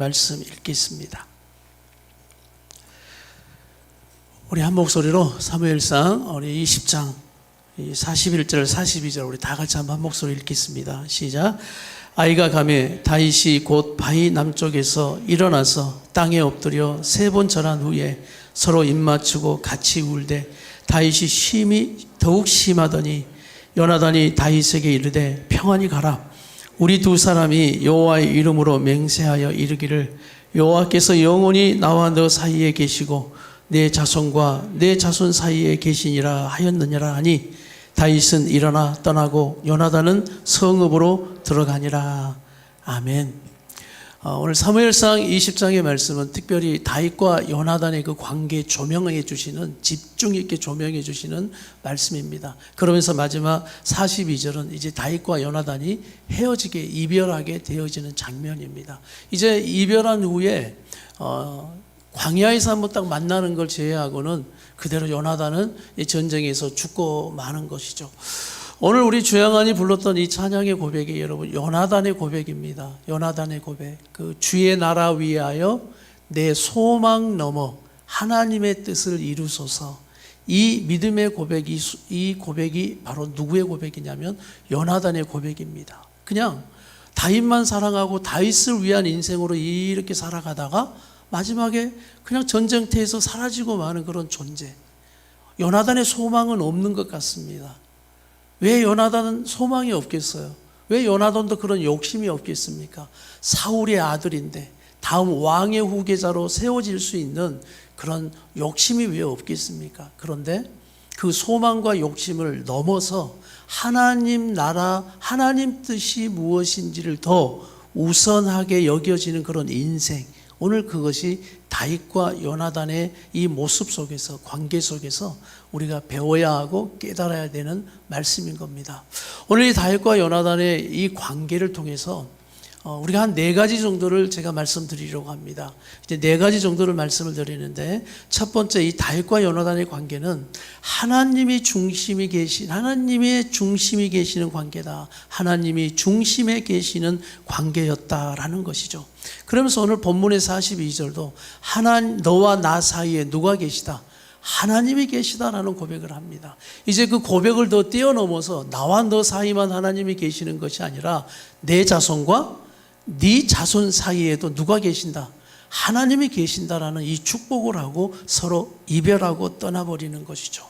말씀 읽겠습니다. 우리 한 목소리로 사무엘상 우리 20장 41절 42절 우리 다 같이 한 목소리 읽겠습니다. 시작. 아이가 가매 다윗이 곧 바위 남쪽에서 일어나서 땅에 엎드려 세 번 절한 후에 서로 입맞추고 같이 울되 다윗이 쉼이 더욱 심하더니 요나단이 다윗에게 이르되 평안히 가라. 우리 두 사람이 여호와의 이름으로 맹세하여 이르기를 여호와께서 영원히 나와 너 사이에 계시고 내 자손과 내 자손 사이에 계시니라 하였느니라 하니 다윗은 일어나 떠나고 요나단은 성읍으로 들어가니라. 아멘. 오늘 사무엘상 20장의 말씀은 특별히 다윗과 요나단의 그 관계에 조명해 주시는, 집중 있게 조명해 주시는 말씀입니다. 그러면서 마지막 42절은 이제 다윗과 요나단이 헤어지게, 이별하게 되어지는 장면입니다. 이제 이별한 후에 광야에서 한번 딱 만나는 걸 제외하고는 그대로 요나단은 전쟁에서 죽고 마는 것이죠. 오늘 우리 주양한이 불렀던 이 찬양의 고백이 여러분 요나단의 고백입니다. 요나단의 고백. 그 주의 나라 위하여 내 소망 넘어 하나님의 뜻을 이루소서. 이 믿음의 고백이, 이 고백이 바로 누구의 고백이냐면 요나단의 고백입니다. 그냥 다윗만 사랑하고 다윗을 위한 인생으로 이렇게 살아가다가 마지막에 그냥 전쟁터에서 사라지고 마는 그런 존재. 요나단의 소망은 없는 것 같습니다. 왜 요나단은 소망이 없겠어요? 왜 요나단도 그런 욕심이 없겠습니까? 사울의 아들인데 다음 왕의 후계자로 세워질 수 있는 그런 욕심이 왜 없겠습니까? 그런데 그 소망과 욕심을 넘어서 하나님 나라, 하나님 뜻이 무엇인지를 더 우선하게 여겨지는 그런 인생, 오늘 그것이 다윗과 요나단의 이 모습 속에서, 관계 속에서 우리가 배워야 하고 깨달아야 되는 말씀인 겁니다. 오늘 이 다윗과 요나단의 이 관계를 통해서 우리가 한 4가지 정도를 제가 말씀드리려고 합니다. 이제 4가지 정도를 말씀을 드리는데, 첫 번째 이 다윗과 요나단의 관계는 하나님이 중심이 계신, 하나님의 중심이 계시는 관계다. 하나님이 중심에 계시는 관계였다라는 것이죠. 그러면서 오늘 본문의 42절도 너와 나 사이에 누가 계시다? 하나님이 계시다라는 고백을 합니다. 이제 그 고백을 더 뛰어넘어서 나와 너 사이만 하나님이 계시는 것이 아니라 내 자손과 네 자손 사이에도 누가 계신다? 하나님이 계신다라는 이 축복을 하고 서로 이별하고 떠나버리는 것이죠.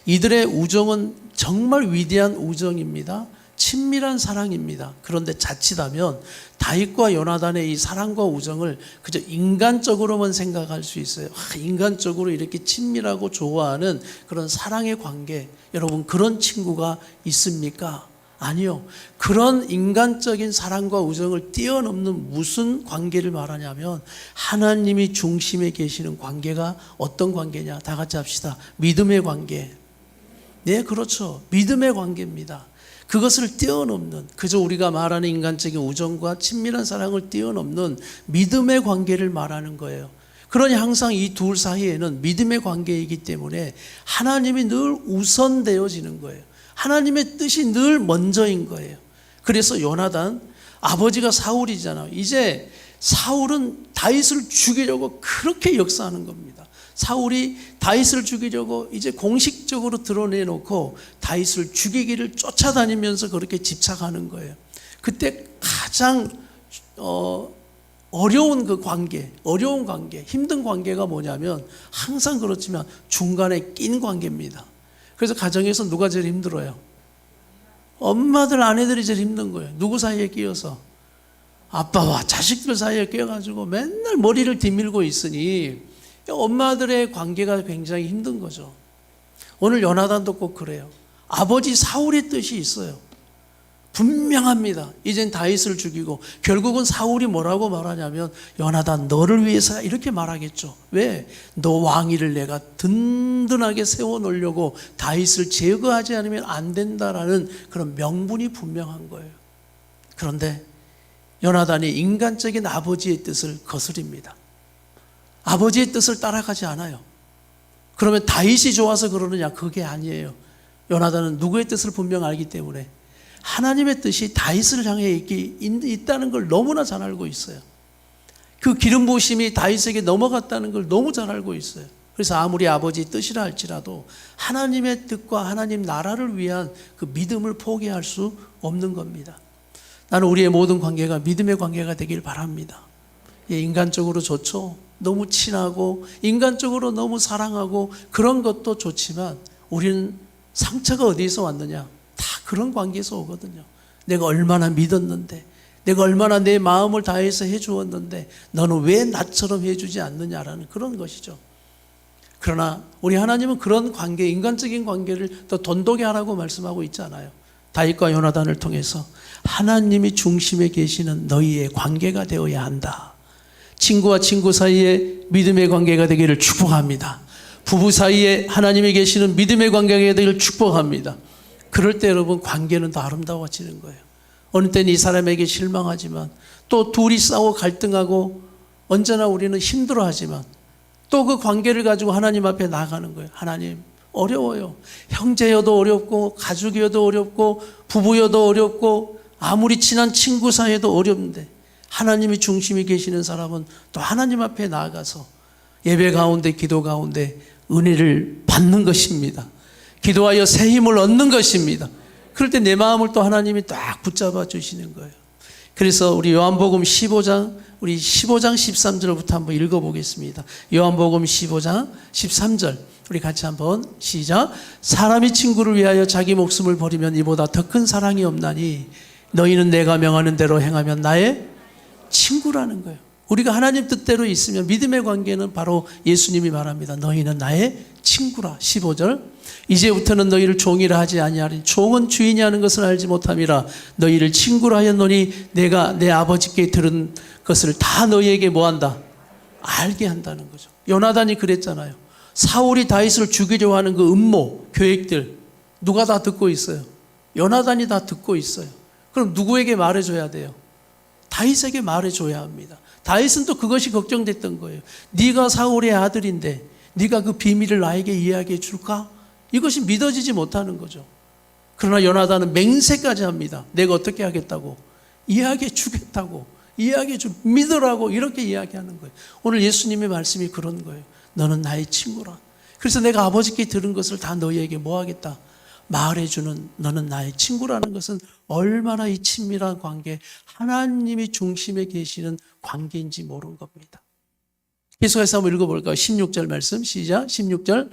이들의 우정은 정말 위대한 우정입니다. 친밀한 사랑입니다. 그런데 자칫하면 다윗과 요나단의 이 사랑과 우정을 그저 인간적으로만 생각할 수 있어요. 인간적으로 이렇게 친밀하고 좋아하는 그런 사랑의 관계, 여러분 그런 친구가 있습니까? 아니요. 그런 인간적인 사랑과 우정을 뛰어넘는 무슨 관계를 말하냐면 하나님이 중심에 계시는 관계가 어떤 관계냐? 다 같이 합시다. 믿음의 관계. 네, 그렇죠. 믿음의 관계입니다. 그것을 뛰어넘는, 그저 우리가 말하는 인간적인 우정과 친밀한 사랑을 뛰어넘는 믿음의 관계를 말하는 거예요. 그러니 항상 이 둘 사이에는 믿음의 관계이기 때문에 하나님이 늘 우선되어지는 거예요. 하나님의 뜻이 늘 먼저인 거예요. 그래서 요나단, 아버지가 사울이잖아요. 이제 사울은 다윗을 죽이려고 그렇게 역사하는 겁니다. 사울이 다윗을 죽이려고 이제 공식적으로 드러내놓고 다윗을 죽이기를 쫓아다니면서 그렇게 집착하는 거예요. 그때 가장 어려운 그 관계, 어려운 관계, 힘든 관계가 뭐냐면 항상 그렇지만 중간에 낀 관계입니다. 그래서 가정에서 누가 제일 힘들어요? 엄마들, 아내들이 제일 힘든 거예요. 누구 사이에 끼어서? 아빠와 자식들 사이에 끼어가지고 맨날 머리를 뒤밀고 있으니 엄마들의 관계가 굉장히 힘든 거죠. 오늘 요나단도 꼭 그래요. 아버지 사울의 뜻이 있어요. 분명합니다. 이젠 다윗을 죽이고 결국은 사울이 뭐라고 말하냐면 요나단 너를 위해서 이렇게 말하겠죠. 왜? 너 왕위를 내가 든든하게 세워놓으려고 다윗을 제거하지 않으면 안 된다라는 그런 명분이 분명한 거예요. 그런데 요나단이 인간적인 아버지의 뜻을 거스립니다. 아버지의 뜻을 따라가지 않아요. 그러면 다윗이 좋아서 그러느냐? 그게 아니에요. 요나단은 누구의 뜻을 분명 알기 때문에 하나님의 뜻이 다윗을 향해 있다는 걸 너무나 잘 알고 있어요. 그 기름 부으심이 다윗에게 넘어갔다는 걸 너무 잘 알고 있어요. 그래서 아무리 아버지 뜻이라 할지라도 하나님의 뜻과 하나님 나라를 위한 그 믿음을 포기할 수 없는 겁니다. 나는 우리의 모든 관계가 믿음의 관계가 되길 바랍니다. 예, 인간적으로 좋죠. 너무 친하고 인간적으로 너무 사랑하고 그런 것도 좋지만 우리는 상처가 어디서 왔느냐? 다 그런 관계에서 오거든요. 내가 얼마나 믿었는데, 내가 얼마나 내 마음을 다해서 해주었는데 너는 왜 나처럼 해주지 않느냐라는 그런 것이죠. 그러나 우리 하나님은 그런 관계, 인간적인 관계를 더 돈독히 하라고 말씀하고 있잖아요. 다윗과 요나단을 통해서 하나님이 중심에 계시는 너희의 관계가 되어야 한다. 친구와 친구 사이에 믿음의 관계가 되기를 축복합니다. 부부 사이에 하나님이 계시는 믿음의 관계가 되기를 축복합니다. 그럴 때 여러분 관계는 더 아름다워지는 거예요. 어느 때는 이 사람에게 실망하지만 또 둘이 싸워 갈등하고 언제나 우리는 힘들어하지만 또 그 관계를 가지고 하나님 앞에 나아가는 거예요. 하나님 어려워요. 형제여도 어렵고 가족이어도 어렵고 부부여도 어렵고 아무리 친한 친구 사이에도 어렵는데 하나님이 중심이 계시는 사람은 또 하나님 앞에 나아가서 예배 가운데 기도 가운데 은혜를 받는 것입니다. 기도하여 새 힘을 얻는 것입니다. 그럴 때 내 마음을 또 하나님이 딱 붙잡아 주시는 거예요. 그래서 우리 요한복음 15장 우리 15장 13절부터 한번 읽어보겠습니다. 요한복음 15장 13절 우리 같이 한번 시작. 사람이 친구를 위하여 자기 목숨을 버리면 이보다 더 큰 사랑이 없나니 너희는 내가 명하는 대로 행하면 나의 친구라는 거예요. 우리가 하나님 뜻대로 있으면 믿음의 관계는 바로 예수님이 말합니다. 너희는 나의 친구라. 15절 이제부터는 너희를 종이라 하지 아니하리니 종은 주인이 하는 것을 알지 못함이라 너희를 친구라 하였노니 내가 내 아버지께 들은 것을 다 너희에게 뭐한다? 알게 한다는 거죠. 요나단이 그랬잖아요. 사울이 다윗을 죽이려 하는 그 음모 계획들 누가 다 듣고 있어요? 요나단이 다 듣고 있어요. 그럼 누구에게 말해줘야 돼요? 다윗에게 말해줘야 합니다. 다윗은 또 그것이 걱정됐던 거예요. 네가 사울의 아들인데 네가 그 비밀을 나에게 이야기해 줄까? 이것이 믿어지지 못하는 거죠. 그러나 요나단은 맹세까지 합니다. 내가 어떻게 하겠다고? 이야기해 주겠다고. 이야기해 주 믿으라고 이렇게 이야기하는 거예요. 오늘 예수님의 말씀이 그런 거예요. 너는 나의 친구라. 그래서 내가 아버지께 들은 것을 다 너희에게 뭐 하겠다? 말해주는 너는 나의 친구라는 것은 얼마나 이 친밀한 관계, 하나님이 중심에 계시는 관계인지 모르는 겁니다. 계속해서 한번 읽어볼까요? 16절 말씀 시작. 16절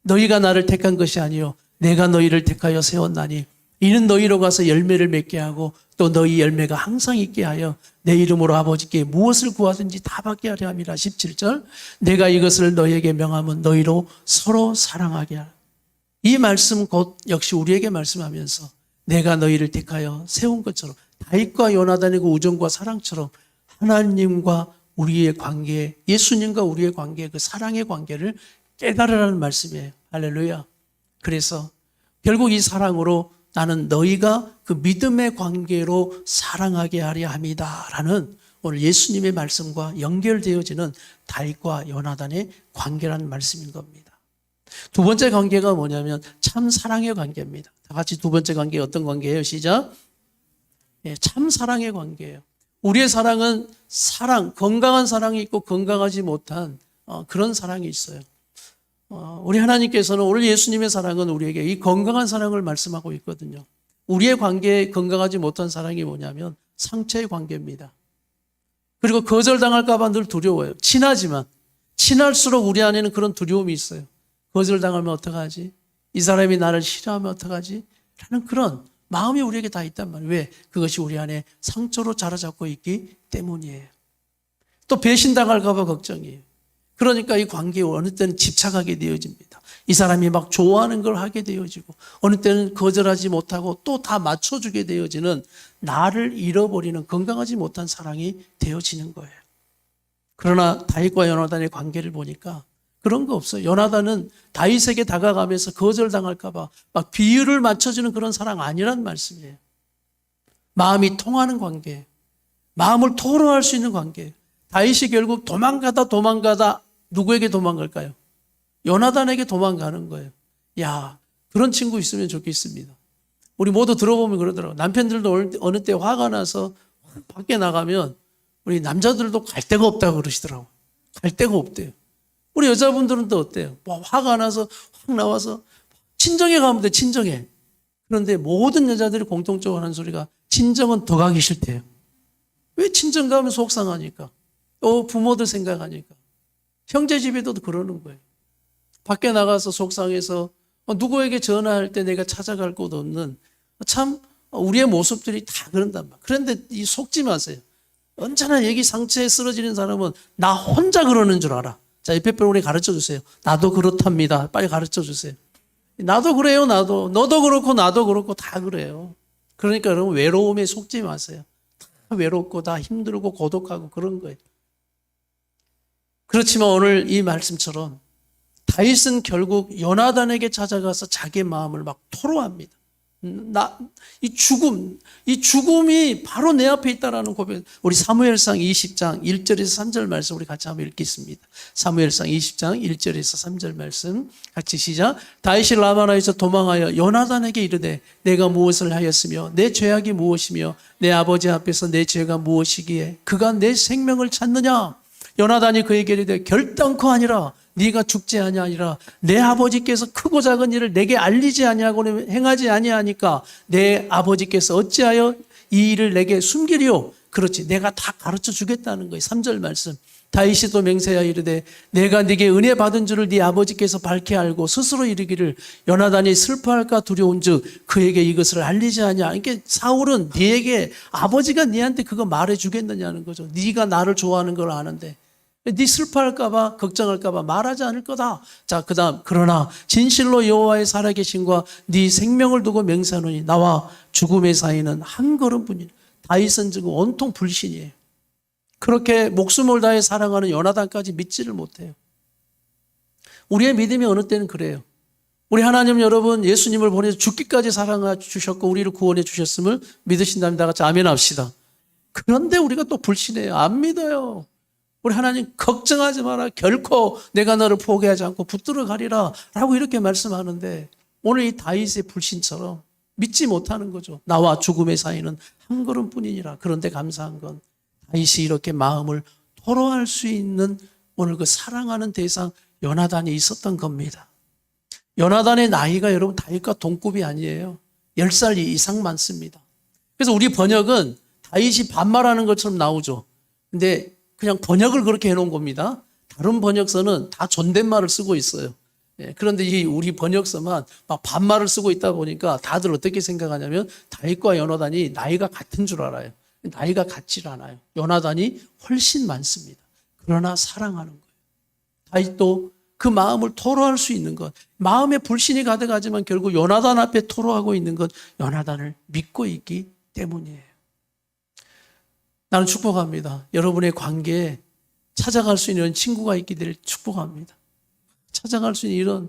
너희가 나를 택한 것이 아니요 내가 너희를 택하여 세웠나니 이는 너희로 가서 열매를 맺게 하고 또 너희 열매가 항상 있게 하여 내 이름으로 아버지께 무엇을 구하든지 다 받게 하려 함이라. 17절 내가 이것을 너희에게 명하면 너희로 서로 사랑하게 하라. 이 말씀 곧 역시 우리에게 말씀하면서 내가 너희를 택하여 세운 것처럼 다윗과 요나단의 그 우정과 사랑처럼 하나님과 우리의 관계, 예수님과 우리의 관계, 그 사랑의 관계를 깨달으라는 말씀이에요. 할렐루야. 그래서 결국 이 사랑으로 나는 너희가 그 믿음의 관계로 사랑하게 하려 함이다 라는 오늘 예수님의 말씀과 연결되어지는 다윗과 요나단의 관계라는 말씀인 겁니다. 두 번째 관계가 뭐냐면 참 사랑의 관계입니다. 다 같이 두 번째 관계 어떤 관계예요? 시작. 참 사랑의 관계예요. 우리의 사랑은 사랑, 건강한 사랑이 있고 건강하지 못한 그런 사랑이 있어요. 우리 하나님께서는 오늘 예수님의 사랑은 우리에게 이 건강한 사랑을 말씀하고 있거든요. 우리의 관계에 건강하지 못한 사랑이 뭐냐면 상처의 관계입니다. 그리고 거절당할까 봐 늘 두려워요. 친하지만 친할수록 우리 안에는 그런 두려움이 있어요. 거절당하면 어떡하지? 이 사람이 나를 싫어하면 어떡하지? 라는 그런 마음이 우리에게 다 있단 말이에요. 왜? 그것이 우리 안에 상처로 자라잡고 있기 때문이에요. 또 배신당할까 봐 걱정이에요. 그러니까 이 관계에 어느 때는 집착하게 되어집니다. 이 사람이 막 좋아하는 걸 하게 되어지고 어느 때는 거절하지 못하고 또 다 맞춰주게 되어지는 나를 잃어버리는 건강하지 못한 사랑이 되어지는 거예요. 그러나 다윗과 요나단의 관계를 보니까 그런 거 없어요. 요나단은 다윗에게 다가가면서 거절당할까 봐 막 비율을 맞춰주는 그런 사랑 아니란 말씀이에요. 마음이 통하는 관계, 마음을 토로할 수 있는 관계. 다윗이 결국 도망가다 누구에게 도망갈까요? 요나단에게 도망가는 거예요. 야, 그런 친구 있으면 좋겠습니다. 우리 모두 들어보면 그러더라고요. 남편들도 어느 때 화가 나서 밖에 나가면 우리 남자들도 갈 데가 없다고 그러시더라고요. 갈 데가 없대요. 우리 여자분들은 또 어때요? 뭐 화가 나서 확 나와서 친정에 가면 돼, 친정에. 그런데 모든 여자들이 공통적으로 하는 소리가 친정은 더 가기 싫대요. 왜 친정 가면 속상하니까. 또 부모들 생각하니까. 형제 집에도 그러는 거예요. 밖에 나가서 속상해서 누구에게 전화할 때 내가 찾아갈 곳 없는 참 우리의 모습들이 다 그런단 말이에요. 그런데 이 속지 마세요. 언제나 여기 상처에 쓰러지는 사람은 나 혼자 그러는 줄 알아. 자, 옆에 분 우리 가르쳐 주세요. 나도 그렇답니다. 빨리 가르쳐 주세요. 나도 그래요, 나도. 너도 그렇고 나도 그렇고 다 그래요. 그러니까 여러분 외로움에 속지 마세요. 다 외롭고 다 힘들고 고독하고 그런 거예요. 그렇지만 오늘 이 말씀처럼 다윗은 결국 요나단에게 찾아가서 자기의 마음을 막 토로합니다. 이 죽음이 바로 내 앞에 있다라는 고백. 우리 사무엘상 20장 1절에서 3절 말씀 우리 같이 한번 읽겠습니다. 사무엘상 20장 1절에서 3절 말씀 같이 시작. 다윗이 라마라에서 도망하여 요나단에게 이르되 내가 무엇을 하였으며 내 죄악이 무엇이며 내 아버지 앞에서 내 죄가 무엇이기에 그가 내 생명을 찾느냐. 요나단이 그에게 이르되 결단코 아니라 네가 죽지 아니하니라. 내 아버지께서 크고 작은 일을 내게 알리지 아니하고는 행하지 아니하니까 내 아버지께서 어찌하여 이 일을 내게 숨기리요. 그렇지, 내가 다 가르쳐 주겠다는 거예요. 3절 말씀. 다윗이 또 맹세하여 이르되 내가 네게 은혜 받은 줄을 네 아버지께서 밝히 알고 스스로 이르기를 요나단이 슬퍼할까 두려운즉 그에게 이것을 알리지 아니하. 그러니까 사울은 네에게 아버지가 네한테 그거 말해 주겠느냐는 거죠. 네가 나를 좋아하는 걸 아는데 네 슬퍼할까 봐 걱정할까 봐 말하지 않을 거다. 자, 그다음 그러나 진실로 여호와의 살아계심과 네 생명을 두고 맹세하노니 나와 죽음의 사이는 한 걸음뿐이라. 다윗은 지금 온통 불신이에요. 그렇게 목숨을 다해 사랑하는 요나단까지 믿지를 못해요. 우리의 믿음이 어느 때는 그래요. 우리 하나님 여러분 예수님을 보내서 죽기까지 사랑해 주셨고 우리를 구원해 주셨음을 믿으신다면 다 같이 아멘 합시다. 그런데 우리가 또 불신해요. 안 믿어요. 우리 하나님 걱정하지 마라. 결코 내가 너를 포기하지 않고 붙들어 가리라 라고 이렇게 말씀하는데 오늘 이 다윗의 불신처럼 믿지 못하는 거죠. 나와 죽음의 사이는 한 걸음뿐이니라. 그런데 감사한 건 다윗이 이렇게 마음을 토로할 수 있는 오늘 그 사랑하는 대상 요나단이 있었던 겁니다. 요나단의 나이가 여러분 다윗과 동급이 아니에요. 10살 이상 많습니다. 그래서 우리 번역은 다윗이 반말하는 것처럼 나오죠. 근데 그냥 번역을 그렇게 해놓은 겁니다. 다른 번역서는 다 존댓말을 쓰고 있어요. 그런데 이 우리 번역서만 막 반말을 쓰고 있다 보니까 다들 어떻게 생각하냐면 다윗과 요나단이 나이가 같은 줄 알아요. 나이가 같질 않아요. 요나단이 훨씬 많습니다. 그러나 사랑하는 거예요. 다윗도 그 마음을 토로할 수 있는 것, 마음에 불신이 가득하지만 결국 요나단 앞에 토로하고 있는 것, 요나단을 믿고 있기 때문이에요. 나는 축복합니다. 여러분의 관계에 찾아갈 수 있는 친구가 있기를 축복합니다. 찾아갈 수 있는 이런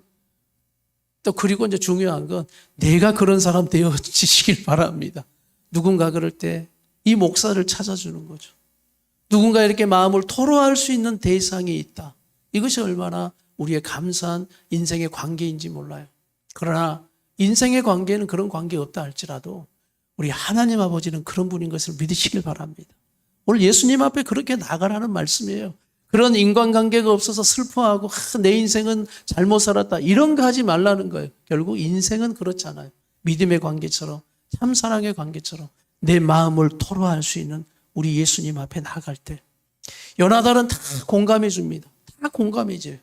또 그리고 이제 중요한 건 내가 그런 사람 되어지시길 바랍니다. 누군가 그럴 때 이 목사를 찾아주는 거죠. 누군가 이렇게 마음을 토로할 수 있는 대상이 있다. 이것이 얼마나 우리의 감사한 인생의 관계인지 몰라요. 그러나 인생의 관계는 그런 관계 없다 할지라도 우리 하나님 아버지는 그런 분인 것을 믿으시길 바랍니다. 오늘 예수님 앞에 그렇게 나가라는 말씀이에요. 그런 인간관계가 없어서 슬퍼하고 내 인생은 잘못 살았다 이런 거 하지 말라는 거예요. 결국 인생은 그렇잖아요. 믿음의 관계처럼 참사랑의 관계처럼 내 마음을 토로할 수 있는 우리 예수님 앞에 나갈 때 요나단은 다 공감해 줍니다. 다 공감해줘요.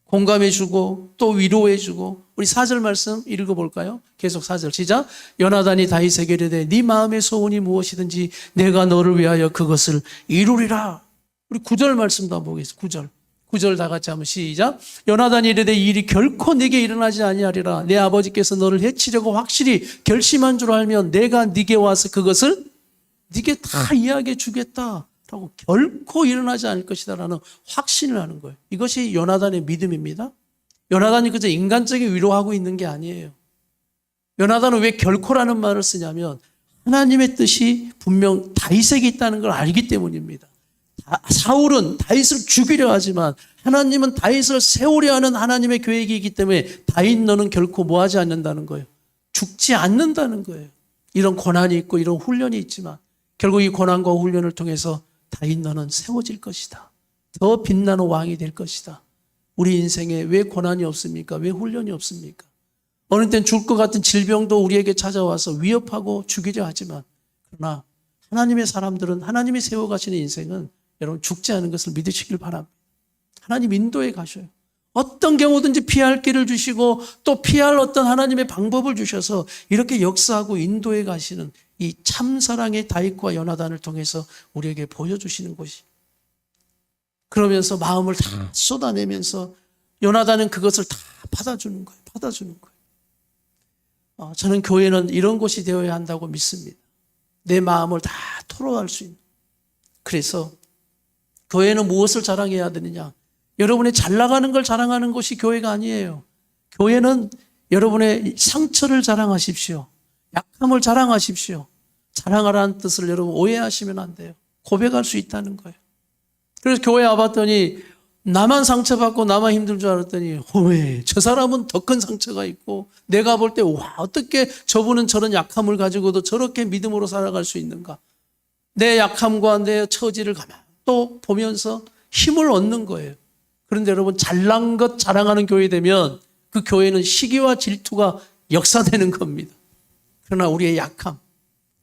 공감해주고 또 위로해주고 우리 4절 말씀 읽어볼까요? 계속 4절 시작. 요나단이 다윗에게 이르되 네 마음의 소원이 무엇이든지 내가 너를 위하여 그것을 이루리라. 우리 9절 말씀도 한번 보겠습니다. 9절 다 같이 한번 시작. 요나단이 이르되 이 일이 결코 네게 일어나지 아니하리라. 내 아버지께서 너를 해치려고 확실히 결심한 줄 알면 내가 네게 와서 그것을 네게 다 이야기해 주겠다 라고 결코 일어나지 않을 것이다 라는 확신을 하는 거예요. 이것이 요나단의 믿음입니다. 요나단이 그저 인간적인 위로하고 있는 게 아니에요. 요나단은 왜 결코라는 말을 쓰냐면 하나님의 뜻이 분명 다윗에게 있다는 걸 알기 때문입니다. 사울은 다윗을 죽이려 하지만 하나님은 다윗을 세우려 하는 하나님의 계획이기 때문에 다윗 너는 결코 뭐하지 않는다는 거예요. 죽지 않는다는 거예요. 이런 고난이 있고 이런 훈련이 있지만 결국 이 고난과 훈련을 통해서 다윗 너는 세워질 것이다. 더 빛나는 왕이 될 것이다. 우리 인생에 왜 고난이 없습니까? 왜 훈련이 없습니까? 어느 땐 죽을 것 같은 질병도 우리에게 찾아와서 위협하고 죽이려 하지만 그러나 하나님의 사람들은 하나님이 세워가시는 인생은 여러분 죽지 않은 것을 믿으시길 바랍니다. 하나님 인도에 가셔요. 어떤 경우든지 피할 길을 주시고 또 피할 어떤 하나님의 방법을 주셔서 이렇게 역사하고 인도에 가시는 이 참사랑의 다윗과 요나단을 통해서 우리에게 보여주시는 것이 그러면서 마음을 다 쏟아내면서 요나단은 그것을 다 받아주는 거예요. 받아주는 거예요. 저는 교회는 이런 곳이 되어야 한다고 믿습니다. 내 마음을 다 토로할 수 있는. 그래서 교회는 무엇을 자랑해야 되느냐? 여러분의 잘 나가는 걸 자랑하는 것이 교회가 아니에요. 교회는 여러분의 상처를 자랑하십시오. 약함을 자랑하십시오. 자랑하라는 뜻을 여러분 오해하시면 안 돼요. 고백할 수 있다는 거예요. 그래서 교회 와봤더니 나만 상처받고 나만 힘든 줄 알았더니 왜 저 사람은 더 큰 상처가 있고 내가 볼 때 와 어떻게 저분은 저런 약함을 가지고도 저렇게 믿음으로 살아갈 수 있는가. 내 약함과 내 처지를 가만 또 보면서 힘을 얻는 거예요. 그런데 여러분 잘난 것 자랑하는 교회 되면 그 교회는 시기와 질투가 역사되는 겁니다. 그러나 우리의 약함,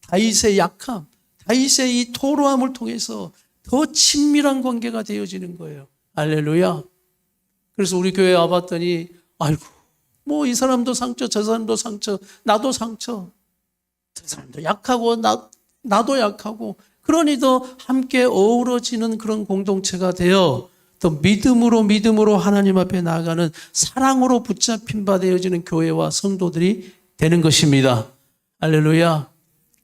다윗의 약함, 다윗의 이 토로함을 통해서 더 친밀한 관계가 되어지는 거예요. 할렐루야. 그래서 우리 교회에 와봤더니 아이고 뭐 이 사람도 상처 저 사람도 상처 나도 상처 저 사람도 약하고 나도 약하고 그러니 더 함께 어우러지는 그런 공동체가 되어 또 믿음으로 하나님 앞에 나아가는 사랑으로 붙잡힌 바 되어지는 교회와 성도들이 되는 것입니다. 할렐루야.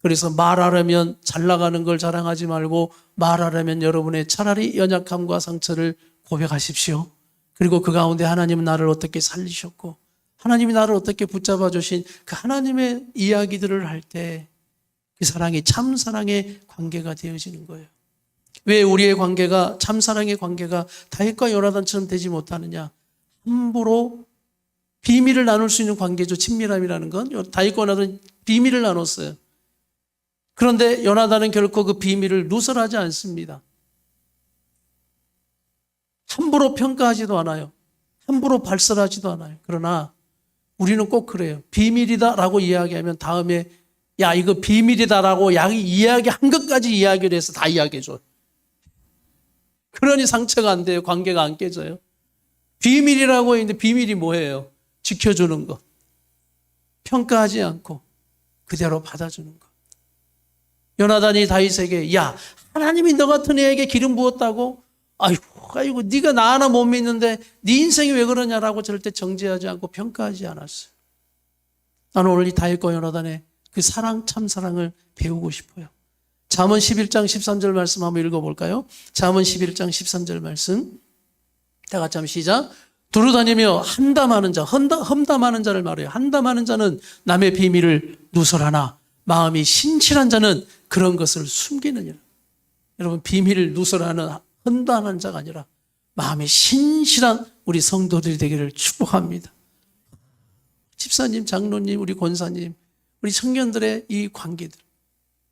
그래서 말하려면 잘 나가는 걸 자랑하지 말고 말하려면 여러분의 차라리 연약함과 상처를 고백하십시오. 그리고 그 가운데 하나님은 나를 어떻게 살리셨고 하나님이 나를 어떻게 붙잡아 주신 그 하나님의 이야기들을 할 때 그 사랑이 참 사랑의 관계가 되어지는 거예요. 왜 우리의 관계가 참 사랑의 관계가 다윗과 요나단처럼 되지 못하느냐? 함부로 비밀을 나눌 수 있는 관계죠. 친밀함이라는 건 다윗과 요나단은 비밀을 나눴어요. 그런데 요나단은 결코 그 비밀을 누설하지 않습니다. 함부로 평가하지도 않아요. 함부로 발설하지도 않아요. 그러나 우리는 꼭 그래요. 비밀이다라고 이야기하면 다음에 야 이거 비밀이다라고 이야기한 것까지 이야기를 해서 다 이야기해줘요. 그러니 상처가 안 돼요. 관계가 안 깨져요. 비밀이라고 했는데 비밀이 뭐예요? 지켜주는 것. 평가하지 않고 그대로 받아주는 것. 요나단이 다윗에게 야 하나님이 너 같은 애에게 기름 부었다고? 아이고 네가 나 하나 못 믿는데 네 인생이 왜 그러냐라고 절대 정죄하지 않고 평가하지 않았어요. 나는 오늘 이 다윗과 요나단의 그 사랑 참 사랑을 배우고 싶어요. 잠언 11장 13절 말씀 한번 읽어볼까요? 잠언 11장 13절 말씀 다 같이 한번 시작. 두루다니며 한담하는 자, 험담하는 자를 말해요. 한담하는 자는 남의 비밀을 누설하나 마음이 신실한 자는 그런 것을 숨기느니라. 여러분 비밀을 누설하는 험담하는 자가 아니라 마음이 신실한 우리 성도들이 되기를 축복합니다. 집사님, 장로님, 우리 권사님, 우리 청년들의 이 관계들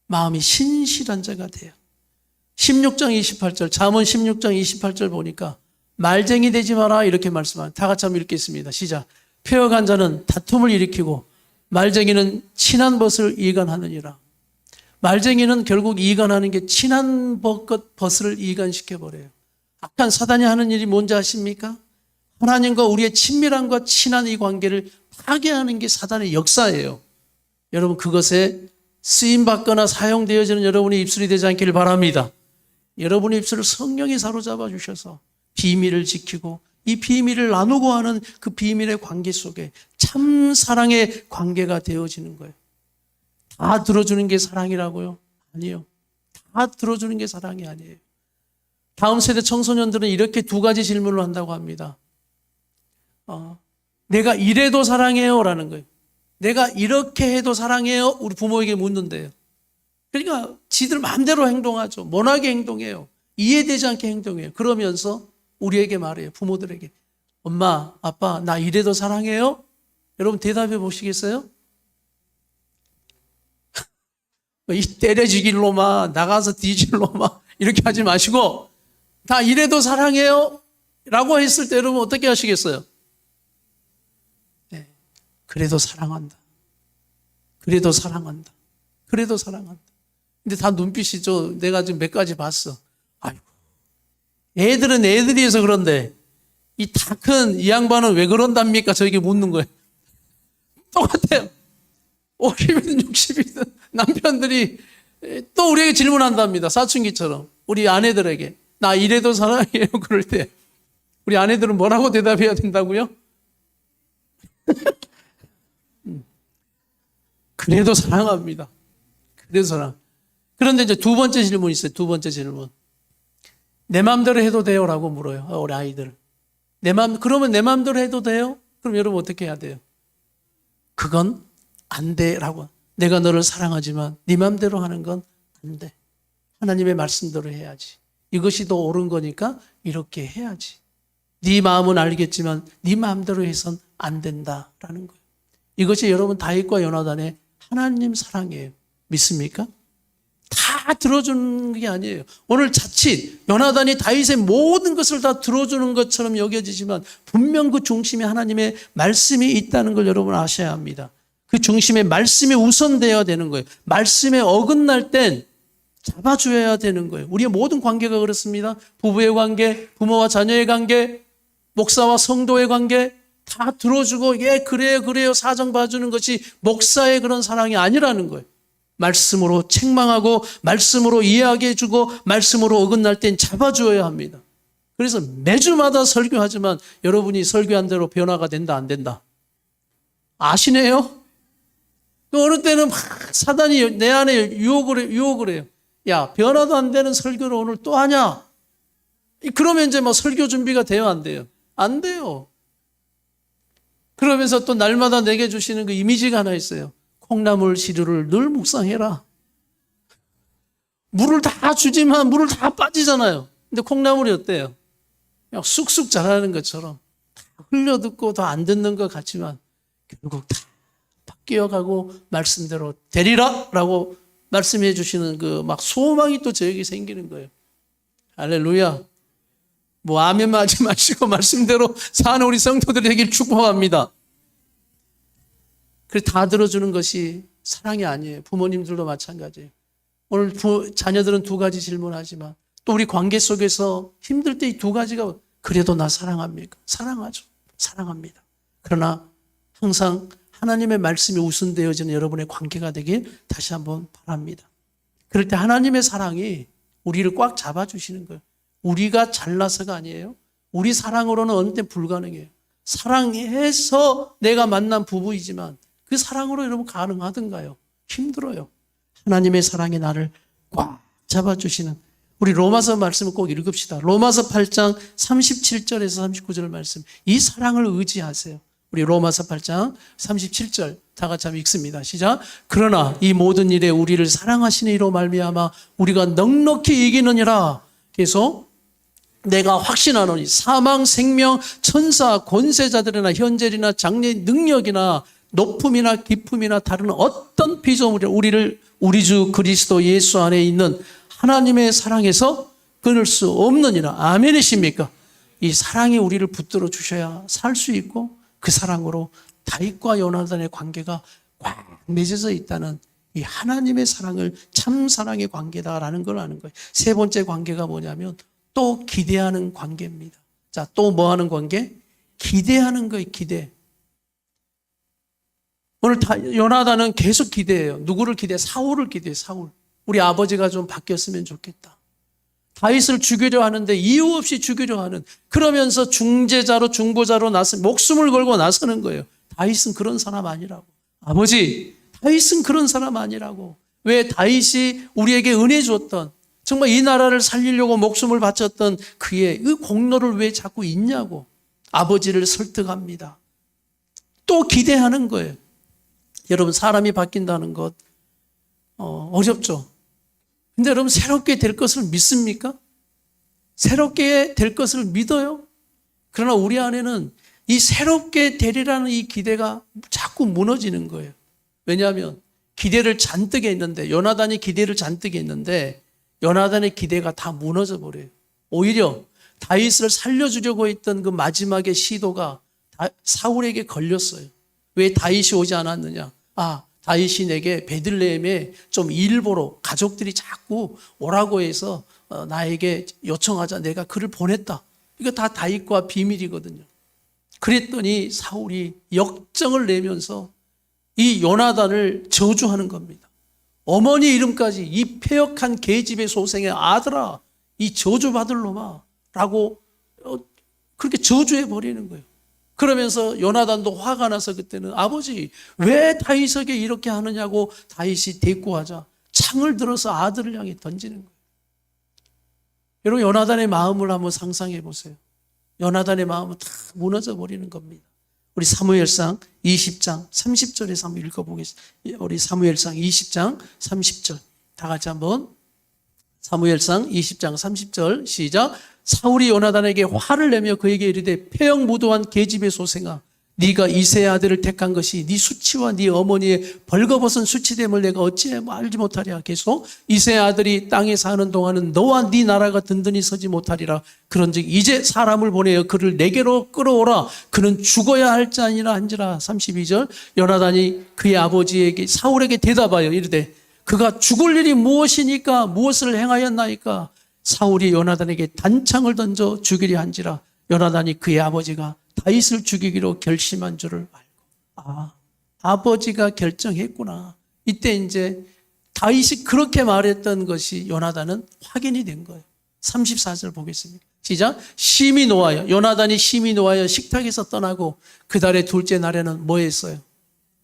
마음이 신실한 자가 돼요. 16장 28절 잠언 16장 28절 보니까 말쟁이 되지 마라 이렇게 말씀합니다. 다 같이 한번 읽겠습니다. 시작. 폐역한 자는 다툼을 일으키고 말쟁이는 친한 벗을 이간하느니라. 말쟁이는 결국 이간하는 게 친한 벗을 이간시켜버려요. 악한 사단이 하는 일이 뭔지 아십니까? 하나님과 우리의 친밀함과 친한 이 관계를 파괴하는 게 사단의 역사예요. 여러분 그것에 쓰임받거나 사용되어지는 여러분의 입술이 되지 않기를 바랍니다. 여러분의 입술을 성령이 사로잡아 주셔서 비밀을 지키고 이 비밀을 나누고 하는 그 비밀의 관계 속에 참 사랑의 관계가 되어지는 거예요. 다 들어주는 게 사랑이라고요? 아니요. 다 들어주는 게 사랑이 아니에요. 다음 세대 청소년들은 이렇게 두 가지 질문을 한다고 합니다. 내가 이래도 사랑해요? 라는 거예요. 내가 이렇게 해도 사랑해요? 우리 부모에게 묻는데요. 그러니까 지들 마음대로 행동하죠. 모나게 행동해요. 이해되지 않게 행동해요. 그러면서 우리에게 말해요. 부모들에게. 엄마, 아빠, 나 이래도 사랑해요? 여러분 대답해 보시겠어요? 이 때려주길로만 나가서 뒤질로만 이렇게 하지 마시고 다 이래도 사랑해요 라고 했을 때 여러분 어떻게 하시겠어요? 네. 그래도 사랑한다. 그래도 사랑한다. 그래도 사랑한다. 근데 다 눈빛이 내가 지금 몇 가지 봤어. 아이고. 애들은 애들이 해서 그런데 이 다 큰 이 양반은 왜 그런답니까? 저에게 묻는 거예요. 똑같아요. 50이든 60이든 남편들이 또 우리에게 질문한답니다. 사춘기처럼. 우리 아내들에게. 나 이래도 사랑해요. 그럴 때. 우리 아내들은 뭐라고 대답해야 된다고요? 그래도 사랑합니다. 그래도 사랑. 그런데 이제 두 번째 질문이 있어요. 두 번째 질문. 내 마음대로 해도 돼요? 라고 물어요. 우리 아이들. 그러면 내 마음대로 해도 돼요? 그럼 여러분 어떻게 해야 돼요? 그건 안 돼. 라고. 내가 너를 사랑하지만 네 마음대로 하는 건 안 돼. 하나님의 말씀대로 해야지. 이것이 더 옳은 거니까 이렇게 해야지. 네 마음은 알겠지만 네 마음대로 해선 안 된다라는 거예요. 이것이 여러분 다윗과 요나단의 하나님 사랑이에요. 믿습니까? 다 들어주는 게 아니에요. 오늘 자칫 요나단이 다윗의 모든 것을 다 들어주는 것처럼 여겨지지만 분명 그 중심에 하나님의 말씀이 있다는 걸 여러분 아셔야 합니다. 그 중심에 말씀이 우선되어야 되는 거예요. 말씀에 어긋날 땐 잡아줘야 되는 거예요. 우리의 모든 관계가 그렇습니다. 부부의 관계, 부모와 자녀의 관계, 목사와 성도의 관계 다 들어주고 예 그래요 사정 봐주는 것이 목사의 그런 사랑이 아니라는 거예요. 말씀으로 책망하고 말씀으로 이해하게 해주고 말씀으로 어긋날 땐 잡아주어야 합니다. 그래서 매주마다 설교하지만 여러분이 설교한 대로 변화가 된다 안 된다? 아시네요? 또 어느 때는 막 사단이 내 안에 유혹을 해요. 야 변화도 안 되는 설교를 오늘 또 하냐? 그러면 이제 막 설교 준비가 돼요 안 돼요? 안 돼요. 그러면서 또 날마다 내게 주시는 그 이미지가 하나 있어요. 콩나물 시루를 늘 묵상해라. 물을 다 주지만 물을 다 빠지잖아요. 근데 콩나물이 어때요? 그냥 쑥쑥 자라는 것처럼 흘려듣고 더 안 듣는 것 같지만 결국 다 바뀌어가고 말씀대로 되리라 라고 말씀해 주시는 그 막 소망이 또 저에게 생기는 거예요. 할렐루야. 뭐 아멘만 하지 마시고 말씀대로 사는 우리 성도들이 되길 축복합니다. 그래서 다 들어주는 것이 사랑이 아니에요. 부모님들도 마찬가지예요. 오늘 자녀들은 두 가지 질문하지만 또 우리 관계 속에서 힘들 때 이 두 가지가 그래도 나 사랑합니까? 사랑하죠. 사랑합니다. 그러나 항상 하나님의 말씀이 우선되어지는 여러분의 관계가 되길 다시 한번 바랍니다. 그럴 때 하나님의 사랑이 우리를 꽉 잡아주시는 거예요. 우리가 잘나서가 아니에요. 우리 사랑으로는 어느 때 불가능해요. 사랑해서 내가 만난 부부이지만 그 사랑으로 여러분 가능하던가요? 힘들어요. 하나님의 사랑이 나를 꽉 잡아주시는 우리 로마서 말씀을 꼭 읽읍시다. 로마서 8장 37절에서 39절 말씀. 이 사랑을 의지하세요. 우리 로마서 8장 37절 다 같이 한번 읽습니다. 시작. 그러나 이 모든 일에 우리를 사랑하시는 이로 말미암아 우리가 넉넉히 이기느니라. 계속 내가 확신하노니 사망, 생명, 천사, 권세자들이나 현재이나 장래 능력이나 높음이나 깊음이나 다른 어떤 피조물이 우리를 우리 주 그리스도 예수 안에 있는 하나님의 사랑에서 끊을 수 없느니라. 아멘이십니까? 이 사랑이 우리를 붙들어 주셔야 살 수 있고 그 사랑으로 다윗과 요나단의 관계가 꽉 맺어져 있다는 이 하나님의 사랑을 참 사랑의 관계다라는 걸 아는 거예요. 세 번째 관계가 뭐냐면 또 기대하는 관계입니다. 자, 또 뭐 하는 관계? 기대하는 거예요. 기대. 오늘 요나단은 계속 기대해요. 누구를 기대해? 사울을 기대해요. 사울. 우리 아버지가 좀 바뀌었으면 좋겠다. 다윗을 죽이려 하는데 이유 없이 죽이려 하는, 그러면서 중재자로 중보자로 목숨을 걸고 나서는 거예요. 다윗은 그런 사람 아니라고. 아버지, 다윗은 그런 사람 아니라고. 왜? 다윗이 우리에게 은혜 줬던, 정말 이 나라를 살리려고 목숨을 바쳤던 그의 그 공로를 왜 자꾸 잊냐고. 아버지를 설득합니다. 또 기대하는 거예요. 여러분, 사람이 바뀐다는 것 어렵죠. 근데 여러분, 새롭게 될 것을 믿습니까? 새롭게 될 것을 믿어요? 그러나 우리 안에는 이 새롭게 되리라는 이 기대가 자꾸 무너지는 거예요. 왜냐하면 기대를 잔뜩 했는데, 요나단이 기대를 잔뜩 했는데 요나단의 기대가 다 무너져 버려요. 오히려 다윗을 살려주려고 했던 그 마지막의 시도가 사울에게 걸렸어요. 왜 다윗이 오지 않았느냐? 다윗이 내게 베들레헴에 좀 일 보러 가족들이 자꾸 오라고 해서 나에게 요청하자 내가 그를 보냈다. 이거 다 다윗과 비밀이거든요. 그랬더니 사울이 역정을 내면서 이 요나단을 저주하는 겁니다. 어머니 이름까지 이 패역한 계집의 소생의 아들아, 이 저주받을 놈아 라고 그렇게 저주해 버리는 거예요. 그러면서 요나단도 화가 나서 그때는 아버지 왜 다윗에게 이렇게 하느냐고 다윗이 대꾸하자 창을 들어서 아들을 향해 던지는 거예요. 여러분 요나단의 마음을 한번 상상해 보세요. 요나단의 마음은 다 무너져 버리는 겁니다. 우리 사무엘상 20장 30절에서 한번 읽어보겠습니다. 우리 사무엘상 20장 30절 다 같이 한번 사무엘상 20장 30절 시작. 사울이 요나단에게 화를 내며 그에게 이르되 패역무도한 계집의 소생아 네가 이새의 아들을 택한 것이 네 수치와 네 어머니의 벌거벗은 수치됨을 내가 어찌 알지 못하랴. 계속 이새의 아들이 땅에 사는 동안은 너와 네 나라가 든든히 서지 못하리라. 그런즉 이제 사람을 보내어 그를 내게로 끌어오라. 그는 죽어야 할 자니라 한지라. 32절 요나단이 그의 아버지에게 사울에게 대답하여 이르되 그가 죽을 일이 무엇이니까 무엇을 행하였나이까. 사울이 요나단에게 단창을 던져 죽이려 한지라. 요나단이 그의 아버지가 다윗을 죽이기로 결심한 줄을 알고 아버지가 결정했구나. 이때 이제 다윗이 그렇게 말했던 것이 요나단은 확인이 된 거예요. 34절 보겠습니다. 시작. 심히 노하여 요나단이 심히 노하여 식탁에서 떠나고 그 달의 둘째 날에는 뭐 했어요?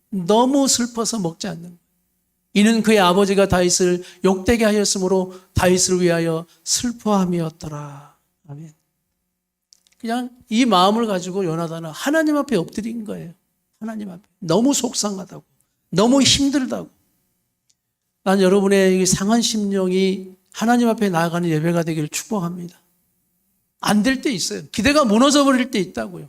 너무 슬퍼서 먹지 않는 거예요. 이는 그의 아버지가 다윗을 욕되게 하였으므로 다윗을 위하여 슬퍼함이었더라. 아멘. 그냥 이 마음을 가지고 요나단은 하나님 앞에 엎드린 거예요. 하나님 앞에. 너무 속상하다고. 너무 힘들다고. 난 여러분의 상한 심령이 하나님 앞에 나아가는 예배가 되기를 축복합니다. 안 될 때 있어요. 기대가 무너져 버릴 때 있다고요.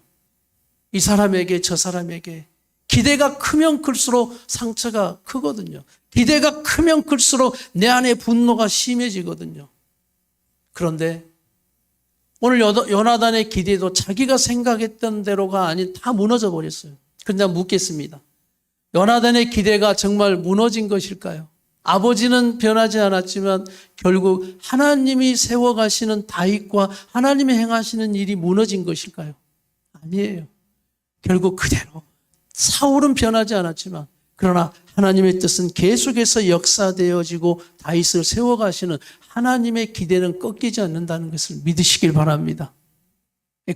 이 사람에게 저 사람에게. 기대가 크면 클수록 상처가 크거든요. 기대가 크면 클수록 내 안에 분노가 심해지거든요. 그런데 오늘 요나단의 기대도 자기가 생각했던 대로가 아닌 다 무너져 버렸어요. 그런데 묻겠습니다. 요나단의 기대가 정말 무너진 것일까요? 아버지는 변하지 않았지만 결국 하나님이 세워가시는 다윗과 하나님이 행하시는 일이 무너진 것일까요? 아니에요. 결국 그대로 사울은 변하지 않았지만 그러나 하나님의 뜻은 계속해서 역사되어지고 다윗을 세워가시는 하나님의 기대는 꺾이지 않는다는 것을 믿으시길 바랍니다.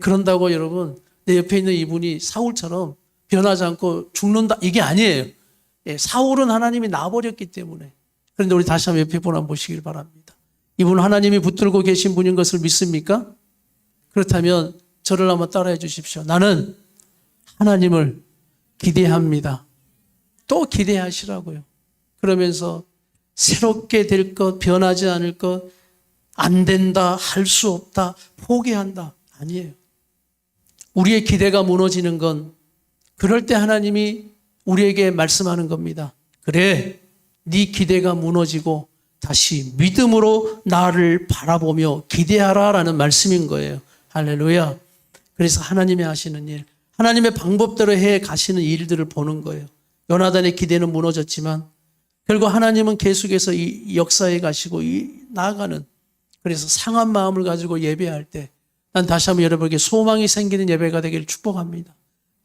그런다고 여러분 내 옆에 있는 이분이 사울처럼 변하지 않고 죽는다 이게 아니에요. 사울은 하나님이 놔버렸기 때문에. 그런데 우리 다시 한번 옆에 분 한번 보시길 바랍니다. 이분은 하나님이 붙들고 계신 분인 것을 믿습니까? 그렇다면 저를 한번 따라해 주십시오. 나는 하나님을 기대합니다. 또 기대하시라고요. 그러면서 새롭게 될 것, 변하지 않을 것, 안 된다, 할 수 없다, 포기한다. 아니에요. 우리의 기대가 무너지는 건 그럴 때 하나님이 우리에게 말씀하는 겁니다. 그래, 네 기대가 무너지고 다시 믿음으로 나를 바라보며 기대하라 라는 말씀인 거예요. 할렐루야. 그래서 하나님이 하시는 일, 하나님의 방법대로 해 가시는 일들을 보는 거예요. 요나단의 기대는 무너졌지만 결국 하나님은 계속해서 이 역사에 가시고 나아가는, 그래서 상한 마음을 가지고 예배할 때 난 다시 한번 여러분에게 소망이 생기는 예배가 되기를 축복합니다.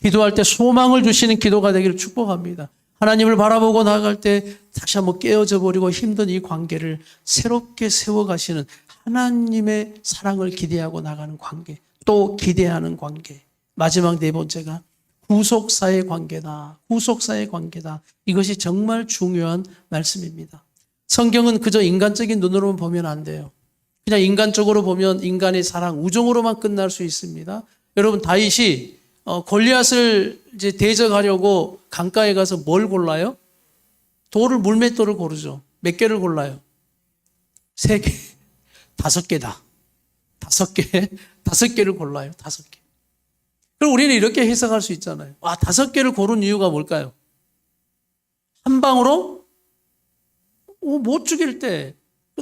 기도할 때 소망을 주시는 기도가 되기를 축복합니다. 하나님을 바라보고 나아갈 때 다시 한번 깨어져 버리고 힘든 이 관계를 새롭게 세워가시는 하나님의 사랑을 기대하고 나가는 관계, 또 기대하는 관계. 마지막 네 번째가 구속사의 관계다. 구속사의 관계다. 이것이 정말 중요한 말씀입니다. 성경은 그저 인간적인 눈으로만 보면 안 돼요. 그냥 인간적으로 보면 인간의 사랑, 우정으로만 끝날 수 있습니다. 여러분 다윗이 골리앗을 이제 대적하려고 강가에 가서 뭘 골라요? 돌을, 물맷돌을 고르죠. 몇 개를 골라요? 3개, 5개다. 5개, 5개를 골라요. 5개. 그럼 우리는 이렇게 해석할 수 있잖아요. 5개를 고른 이유가 뭘까요? 한 방으로 못 죽일 때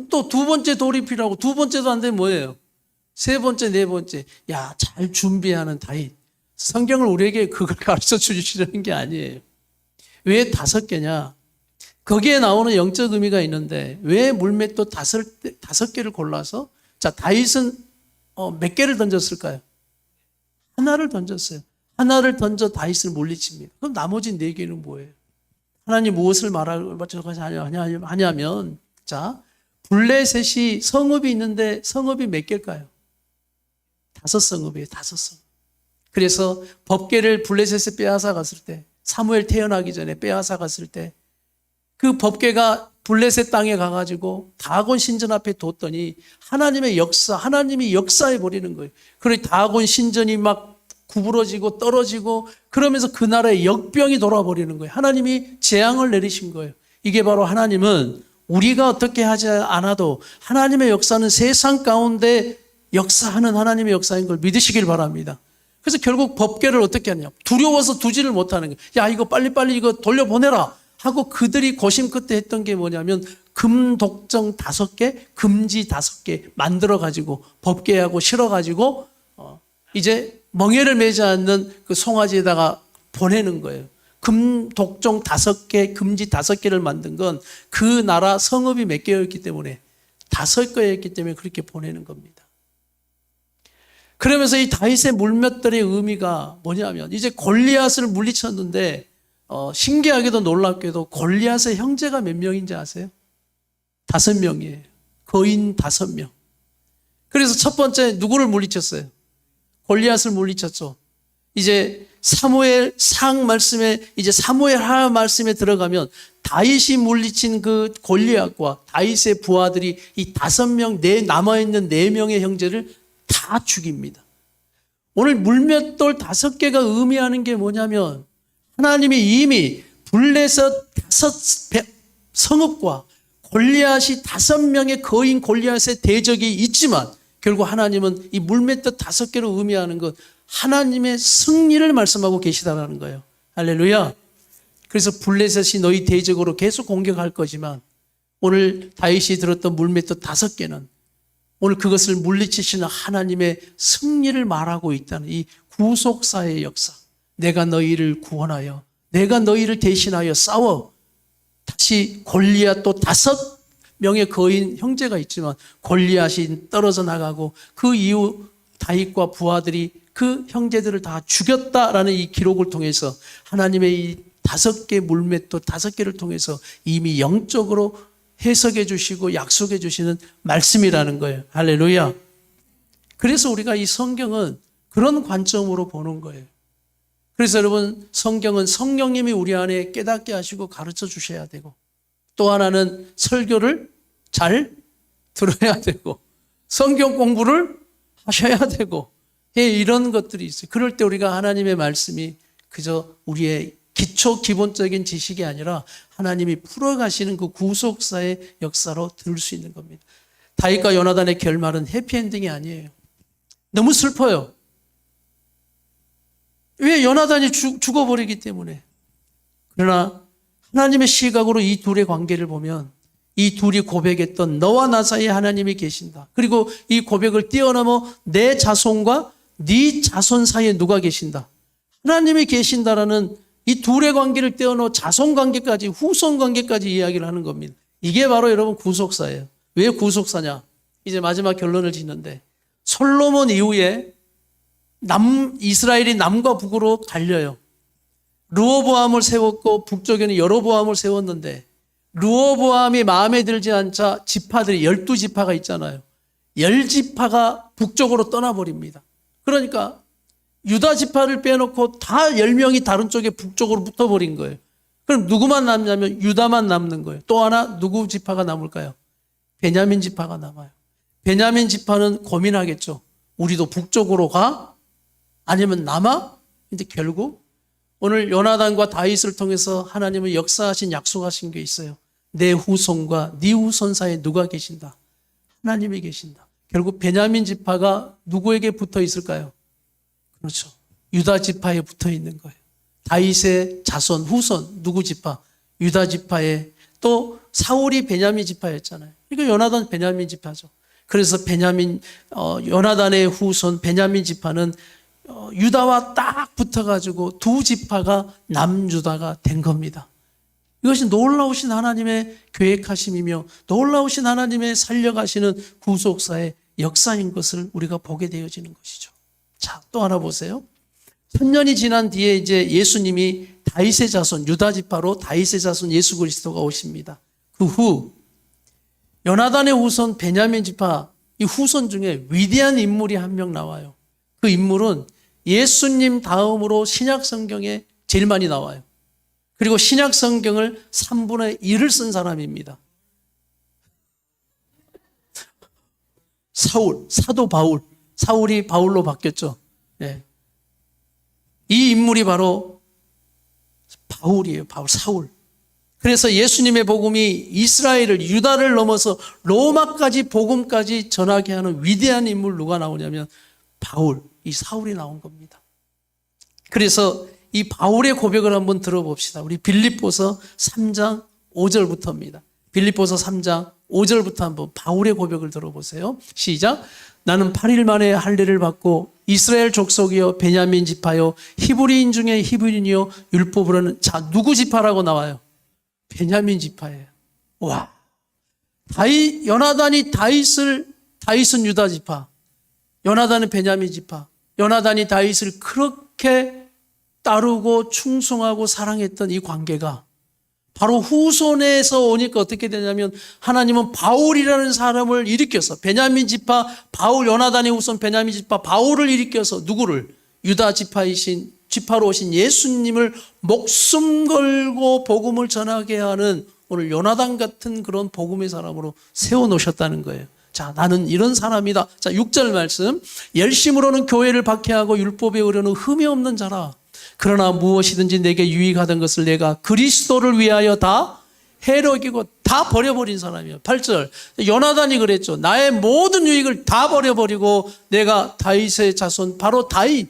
또 두 번째 돌이 필요하고 두 번째도 안 되면 뭐예요? 세 번째, 네 번째. 야, 잘 준비하는 다윗. 성경을 우리에게 그걸 가르쳐 주시려는 게 아니에요. 왜 5개냐? 거기에 나오는 영적 의미가 있는데 왜 물맷도 5개를 골라서 자, 다윗은 몇 개를 던졌을까요? 하나를 던졌어요. 하나를 던져 다윗을 물리칩니다. 그럼 나머지 4개는 뭐예요? 하나님 무엇을 하냐면 자, 블레셋이 성읍이 있는데 성읍이 몇 개일까요? 5성읍이에요. 5성읍. 그래서 법궤를 블레셋에 빼앗아 갔을 때 사무엘 태어나기 전에 빼앗아 갔을 때 그 법궤가 블레셋 땅에 가가지고 다곤 신전 앞에 뒀더니 하나님의 역사, 하나님이 역사해 버리는 거예요. 그래서 다곤 신전이 막 구부러지고 떨어지고 그러면서 그 나라에 역병이 돌아버리는 거예요. 하나님이 재앙을 내리신 거예요. 이게 바로 하나님은 우리가 어떻게 하지 않아도 하나님의 역사는 세상 가운데 역사하는 하나님의 역사인 걸 믿으시길 바랍니다. 그래서 결국 법궤를 어떻게 하냐? 두려워서 두지를 못하는 거예요. 야, 이거 빨리빨리 이거 돌려보내라 하고 그들이 고심 끝에 했던 게 뭐냐면 금독정 5개, 금지 5개 만들어가지고 법궤하고 실어가지고 이제 멍에를 매지 않는 그 송아지에다가 보내는 거예요. 금독종 5개, 금지 5개를 만든 건 그 나라 성읍이 몇 개였기 때문에 5개였기 때문에 그렇게 보내는 겁니다. 그러면서 이 다윗의 물맷들의 의미가 뭐냐면 이제 골리앗을 물리쳤는데 신기하게도 놀랍게도 골리앗의 형제가 몇 명인지 아세요? 5명이에요. 거인 5명. 그래서 첫 번째 누구를 물리쳤어요? 골리앗을 물리쳤죠. 이제 사무엘 상 말씀에 이제 사무엘 하 말씀에 들어가면 다윗이 물리친 그 골리앗과 다윗의 부하들이 이 5명 남아있는 4명의 형제를 다 죽입니다. 오늘 물맷돌 5개가 의미하는 게 뭐냐면 하나님이 이미 블레셋 5 성읍과 골리앗이 5명의 거인 골리앗의 대적이 있지만 결국 하나님은 이 물맷돌 5개로 의미하는 것 하나님의 승리를 말씀하고 계시다라는 거예요. 할렐루야. 그래서 블레셋이 너희 대적으로 계속 공격할 거지만 오늘 다윗이 들었던 물맷돌 5개는 오늘 그것을 물리치시는 하나님의 승리를 말하고 있다는 이 구속사의 역사. 내가 너희를 구원하여 내가 너희를 대신하여 싸워 다시 골리앗 또 5명의 거인 형제가 있지만 골리앗이 떨어져 나가고 그 이후 다윗과 부하들이 그 형제들을 다 죽였다라는 이 기록을 통해서 하나님의 이 5개 물맷돌 5개를 통해서 이미 영적으로 해석해 주시고 약속해 주시는 말씀이라는 거예요. 할렐루야. 그래서 우리가 이 성경은 그런 관점으로 보는 거예요. 그래서 여러분 성경은 성령님이 우리 안에 깨닫게 하시고 가르쳐 주셔야 되고 또 하나는 설교를 잘 들어야 되고 성경 공부를 하셔야 되고 이런 것들이 있어요. 그럴 때 우리가 하나님의 말씀이 그저 우리의 기본적인 지식이 아니라 하나님이 풀어가시는 그 구속사의 역사로 들을 수 있는 겁니다. 다윗과 요나단의 결말은 해피엔딩이 아니에요. 너무 슬퍼요. 왜? 요나단이 죽어버리기 때문에. 그러나 하나님의 시각으로 이 둘의 관계를 보면 이 둘이 고백했던 너와 나 사이에 하나님이 계신다. 그리고 이 고백을 뛰어넘어 내 자손과 네 자손 사이에 누가 계신다. 하나님이 계신다라는 이 둘의 관계를 떼어놓어 자손 관계까지 후손 관계까지 이야기를 하는 겁니다. 이게 바로 여러분 구속사예요. 왜 구속사냐? 이제 마지막 결론을 짓는데 솔로몬 이후에 이스라엘이 남과 북으로 갈려요. 르호보암을 세웠고 북쪽에는 여로보암을 세웠는데 르호보암이 마음에 들지 않자 지파들이 12지파가 있잖아요. 10지파가 북쪽으로 떠나버립니다. 그러니까 유다 지파를 빼놓고 다 10명이 다른 쪽에 북쪽으로 붙어버린 거예요. 그럼 누구만 남냐면 유다만 남는 거예요. 또 하나 누구 지파가 남을까요? 베냐민 지파가 남아요. 베냐민 지파는 고민하겠죠. 우리도 북쪽으로 가? 아니면 남아? 근데 결국 오늘 요나단과 다윗을 통해서 하나님은 역사하신 약속하신 게 있어요. 내 후손과 네 후손 사이에 누가 계신다? 하나님이 계신다. 결국 베냐민 지파가 누구에게 붙어 있을까요? 그렇죠. 유다 지파에 붙어 있는 거예요. 다윗의 자손, 후손, 누구 지파? 유다 지파에 또 사울이 베냐민 지파였잖아요. 그러니까 요나단 베냐민 지파죠. 그래서 요나단의 후손 베냐민 지파는 유다와 딱 붙어가지고 두 지파가 남유다가 된 겁니다. 이것이 놀라우신 하나님의 계획하심이며 놀라우신 하나님의 살려가시는 구속사의 역사인 것을 우리가 보게 되어지는 것이죠. 자, 또 하나 보세요. 천년이 지난 뒤에 이제 예수님이 다윗의 자손, 유다 지파로 다윗의 자손 예수 그리스도가 오십니다. 그 후 요나단의 후손 베냐민 지파 이 후손 중에 위대한 인물이 한 명 나와요. 그 인물은 예수님 다음으로 신약 성경에 제일 많이 나와요. 그리고 신약 성경을 3분의 1을 쓴 사람입니다. 사도 바울. 사울이 바울로 바뀌었죠. 네. 이 인물이 바로 바울이에요. 사울. 그래서 예수님의 복음이 이스라엘을 유다를 넘어서 로마까지 복음까지 전하게 하는 위대한 인물 누가 나오냐면 바울, 이 사울이 나온 겁니다. 그래서 이 바울의 고백을 한번 들어봅시다. 우리 빌립보서 3장 5절부터입니다. 빌립보서 3장 5절부터 한번 바울의 고백을 들어보세요. 시작. 나는 8일 만에 할례를 받고 이스라엘 족속이요 베냐민 지파요 히브리인 중에 히브리인이요 율법으로는 자 누구 지파라고 나와요? 베냐민 지파예요. 와, 요나단이 다윗은 유다 지파, 요나단은 베냐민 지파. 요나단이 다윗을 그렇게 따르고 충성하고 사랑했던 이 관계가 바로 후손에서 오니까 어떻게 되냐면 하나님은 바울이라는 사람을 일으켜서 베냐민 지파 바울, 요나단의 후손 베냐민 지파 바울을 일으켜서 누구를? 유다 지파로 오신 예수님을 목숨 걸고 복음을 전하게 하는 오늘 요나단 같은 그런 복음의 사람으로 세워놓으셨다는 거예요. 자, 나는 이런 사람이다. 자, 6절 말씀. 열심으로는 교회를 박해하고 율법에 의뢰는 흠이 없는 자라. 그러나 무엇이든지 내게 유익하던 것을 내가 그리스도를 위하여 다 해로기고 다 버려버린 사람이에요. 8절. 요나단이 그랬죠. 나의 모든 유익을 다 버려버리고 내가 다윗의 자손 바로 다윗,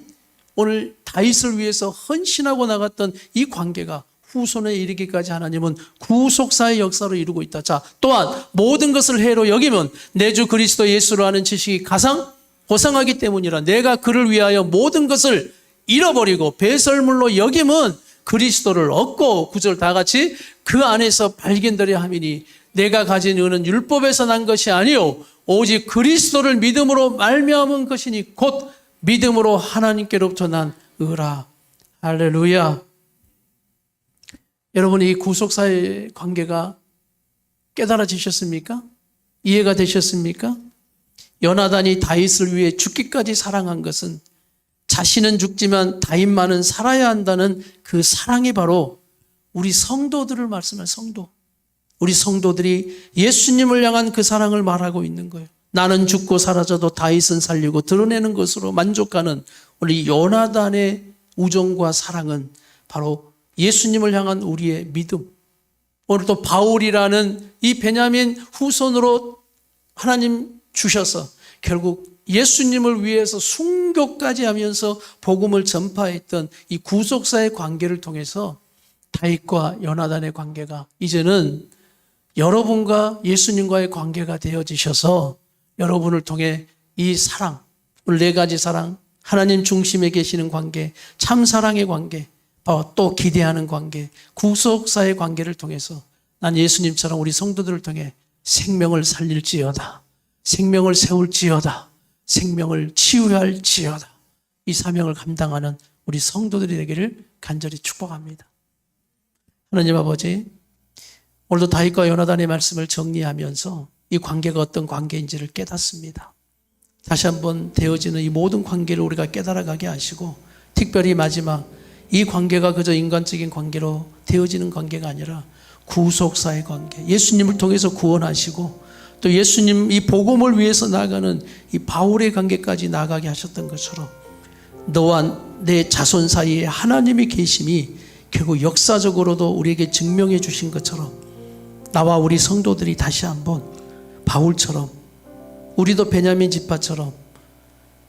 오늘 다윗을 위해서 헌신하고 나갔던 이 관계가 후손에 이르기까지 하나님은 구속사의 역사로 이루고 있다. 자, 또한 모든 것을 해로 여기면 내 주 그리스도 예수로 하는 지식이 가장 고상하기 때문이라. 내가 그를 위하여 모든 것을 잃어버리고 배설물로 여김은 그리스도를 얻고 9절 다 같이 그 안에서 발견되려 함이니 내가 가진 의는 율법에서 난 것이 아니요 오직 그리스도를 믿음으로 말미암은 것이니 곧 믿음으로 하나님께로부터 난 의라. 할렐루야. 여러분, 이 구속사의 관계가 깨달아지셨습니까? 이해가 되셨습니까? 요나단이 다윗을 위해 죽기까지 사랑한 것은 자신은 죽지만 다윗만은 살아야 한다는 그 사랑이 바로 우리 성도들을 말씀할 성도. 우리 성도들이 예수님을 향한 그 사랑을 말하고 있는 거예요. 나는 죽고 사라져도 다윗은 살리고 드러내는 것으로 만족하는 우리 요나단의 우정과 사랑은 바로 예수님을 향한 우리의 믿음. 오늘 또 바울이라는 이 베냐민 후손으로 하나님 주셔서 결국 예수님을 위해서 순교까지 하면서 복음을 전파했던 이 구속사의 관계를 통해서 다윗과 요나단의 관계가 이제는 여러분과 예수님과의 관계가 되어지셔서 여러분을 통해 이 사랑, 오늘 네 가지 사랑, 하나님 중심에 계시는 관계, 참 사랑의 관계, 또 기대하는 관계, 구속사의 관계를 통해서 난 예수님처럼 우리 성도들을 통해 생명을 살릴지어다, 생명을 세울지어다, 생명을 치유할지어다, 이 사명을 감당하는 우리 성도들이 되기를 간절히 축복합니다. 하나님 아버지, 오늘도 다윗과 요나단의 말씀을 정리하면서 이 관계가 어떤 관계인지를 깨닫습니다. 다시 한번 되어지는 이 모든 관계를 우리가 깨달아가게 하시고, 특별히 마지막 이 관계가 그저 인간적인 관계로 되어지는 관계가 아니라 구속사의 관계, 예수님을 통해서 구원하시고 또 예수님 이 복음을 위해서 나아가는 이 바울의 관계까지 나아가게 하셨던 것처럼 너와 내 자손 사이에 하나님의 계심이 결국 역사적으로도 우리에게 증명해 주신 것처럼 나와 우리 성도들이 다시 한번 바울처럼, 우리도 베냐민 지파처럼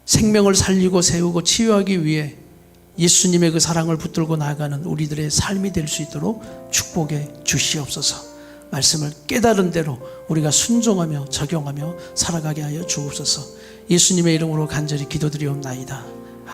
생명을 살리고 세우고 치유하기 위해 예수님의 그 사랑을 붙들고 나아가는 우리들의 삶이 될 수 있도록 축복해 주시옵소서. 말씀을 깨달은 대로 우리가 순종하며 적용하며 살아가게 하여 주옵소서. 예수님의 이름으로 간절히 기도드리옵나이다.